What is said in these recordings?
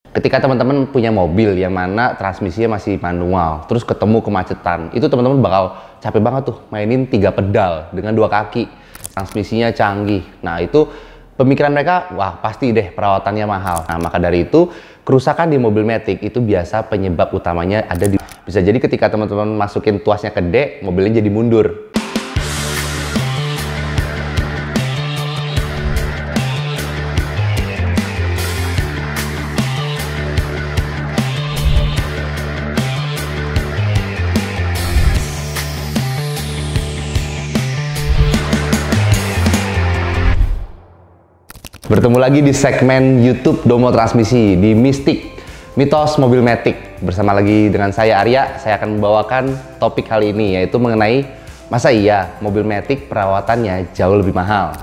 Ketika teman-teman punya mobil yang mana transmisinya masih manual, terus ketemu kemacetan, itu teman-teman bakal capek banget tuh mainin 3 pedal dengan 2 kaki, transmisinya canggih. Nah itu pemikiran mereka, wah pasti deh perawatannya mahal. Nah maka dari itu, kerusakan di mobil Matic itu biasa penyebab utamanya ada di... Bisa jadi ketika teman-teman masukin tuasnya ke D, mobilnya jadi mundur. Bertemu lagi di segmen YouTube Domo Transmisi di Mistik, Mitos Mobil Matic. Bersama lagi dengan saya Arya, saya akan membawakan topik kali ini yaitu mengenai masa iya mobil Matic perawatannya jauh lebih mahal.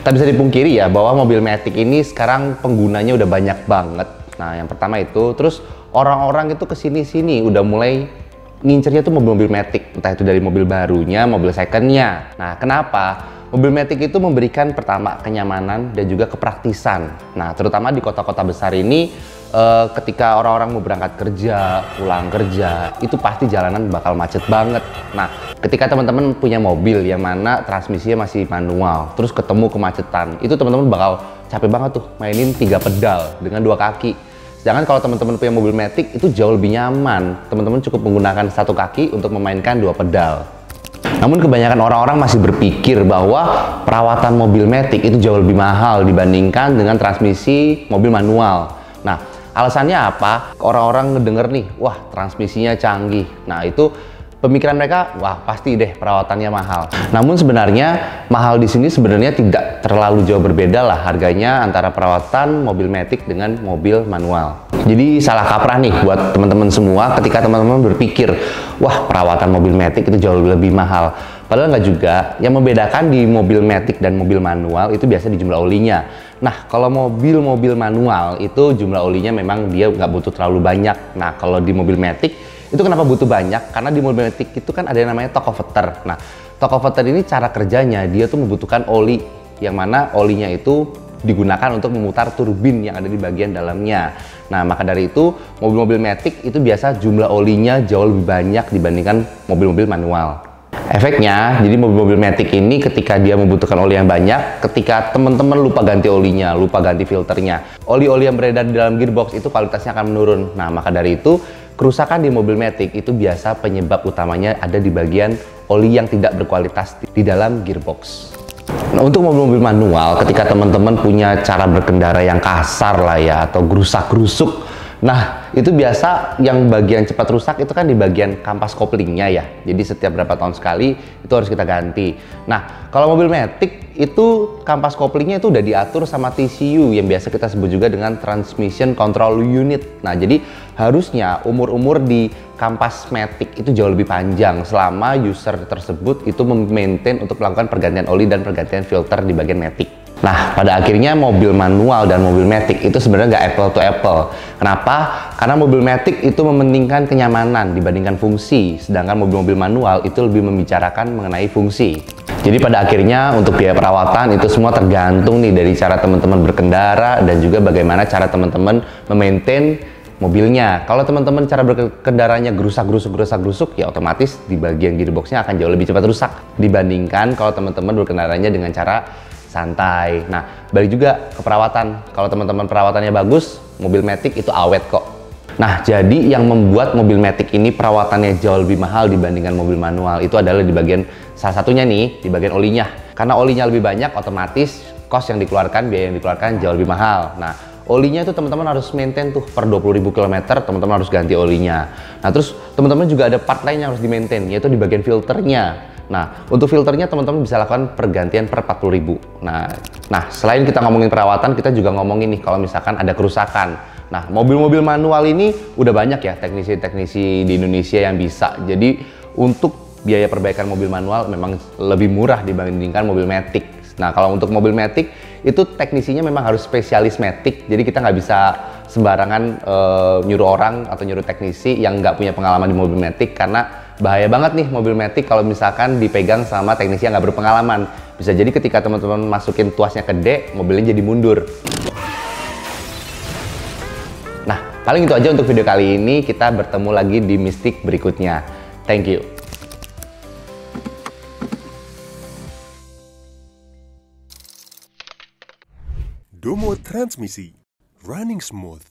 Tak bisa dipungkiri ya bahwa mobil Matic ini sekarang penggunanya udah banyak banget. Nah yang pertama itu, terus orang-orang itu kesini-sini udah mulai ngincernya tuh mobil-mobil Matic, entah itu dari mobil barunya, mobil secondnya. Nah kenapa? Mobil Matic itu memberikan pertama kenyamanan dan juga kepraktisan. Nah, terutama di kota-kota besar ini, ketika orang-orang mau berangkat kerja, pulang kerja, itu pasti jalanan bakal macet banget. Nah, ketika teman-teman punya mobil yang mana transmisinya masih manual, terus ketemu kemacetan, itu teman-teman bakal capek banget tuh mainin 3 pedal dengan 2 kaki. Sedangkan kalau teman-teman punya mobil Matic itu jauh lebih nyaman. Teman-teman cukup menggunakan 1 kaki untuk memainkan 2 pedal. Namun kebanyakan orang-orang masih berpikir bahwa perawatan mobil Matic itu jauh lebih mahal dibandingkan dengan transmisi mobil manual. Nah, alasannya apa? Orang-orang ngedenger nih, wah transmisinya canggih. Nah, itu pemikiran mereka, wah pasti deh perawatannya mahal. Namun sebenarnya mahal di sini sebenarnya tidak terlalu jauh berbeda lah harganya antara perawatan mobil Matic dengan mobil manual. Jadi salah kaprah nih buat teman-teman semua ketika teman-teman berpikir, wah perawatan mobil Matic itu jauh lebih mahal. Padahal nggak juga, yang membedakan di mobil Matic dan mobil manual itu biasa di jumlah olinya. Nah kalau mobil-mobil manual itu jumlah olinya memang dia nggak butuh terlalu banyak. Nah kalau di mobil Matic itu kenapa butuh banyak? Karena di mobil Matic itu kan ada yang namanya torque converter. Nah torque converter ini cara kerjanya dia tuh membutuhkan oli, yang mana olinya itu digunakan untuk memutar turbin yang ada di bagian dalamnya. Nah maka dari itu mobil-mobil Matic itu biasa jumlah olinya jauh lebih banyak dibandingkan mobil-mobil manual. Efeknya, jadi mobil-mobil Matic ini ketika dia membutuhkan oli yang banyak, ketika teman-teman lupa ganti olinya, lupa ganti filternya, oli-oli yang beredar di dalam gearbox itu kualitasnya akan menurun. Nah maka dari itu kerusakan di mobil Matic itu biasa penyebab utamanya ada di bagian oli yang tidak berkualitas di dalam gearbox. Nah untuk mobil-mobil manual, ketika teman-teman punya cara berkendara yang kasar lah ya, atau gerusak-gerusuk, nah itu biasa yang bagian cepat rusak itu kan di bagian kampas koplingnya ya. Jadi setiap berapa tahun sekali itu harus kita ganti. Nah kalau mobil Matic itu kampas koplingnya itu udah diatur sama TCU yang biasa kita sebut juga dengan Transmission Control Unit. Nah jadi harusnya umur-umur di kampas Matic itu jauh lebih panjang selama user tersebut itu memaintain untuk melakukan pergantian oli dan pergantian filter di bagian Matic. Nah, pada akhirnya mobil manual dan mobil Matic itu sebenarnya nggak apple to apple. Kenapa? Karena mobil Matic itu mementingkan kenyamanan dibandingkan fungsi, sedangkan mobil-mobil manual itu lebih membicarakan mengenai fungsi. Jadi pada akhirnya untuk biaya perawatan itu semua tergantung nih dari cara teman-teman berkendara dan juga bagaimana cara teman-teman memaintain mobilnya. Kalau teman-teman cara berkendaranya gerusak-gerusuk ya otomatis di bagian gearboxnya akan jauh lebih cepat rusak dibandingkan kalau teman-teman berkendaranya dengan cara santai. Nah, balik juga ke perawatan. Kalau teman-teman perawatannya bagus, mobil Matic itu awet kok. Nah, jadi yang membuat mobil Matic ini perawatannya jauh lebih mahal dibandingkan mobil manual itu adalah di bagian salah satunya nih, di bagian olinya. Karena olinya lebih banyak, otomatis cost yang dikeluarkan, biaya yang dikeluarkan jauh lebih mahal. Nah, olinya itu teman-teman harus maintain tuh per 20.000 km, teman-teman harus ganti olinya. Nah, terus teman-teman juga ada part lain yang harus di-maintain, yaitu di bagian filternya. Nah, untuk filternya teman-teman bisa lakukan pergantian per 40.000. Nah, selain kita ngomongin perawatan, kita juga ngomongin nih kalau misalkan ada kerusakan. Nah, mobil-mobil manual ini udah banyak ya teknisi-teknisi di Indonesia yang bisa. Jadi, untuk biaya perbaikan mobil manual memang lebih murah dibandingkan mobil Matic. Nah, kalau untuk mobil Matic, itu teknisinya memang harus spesialis Matic. Jadi, kita nggak bisa sembarangan nyuruh orang atau nyuruh teknisi yang nggak punya pengalaman di mobil Matic, karena bahaya banget nih mobil Matic kalau misalkan dipegang sama teknisi yang nggak berpengalaman. Bisa jadi ketika teman-teman masukin tuasnya ke D, mobilnya jadi mundur. Nah, Paling itu aja untuk video kali ini. Kita bertemu lagi di Mystic berikutnya. Thank you. Domo Transmisi, running smooth.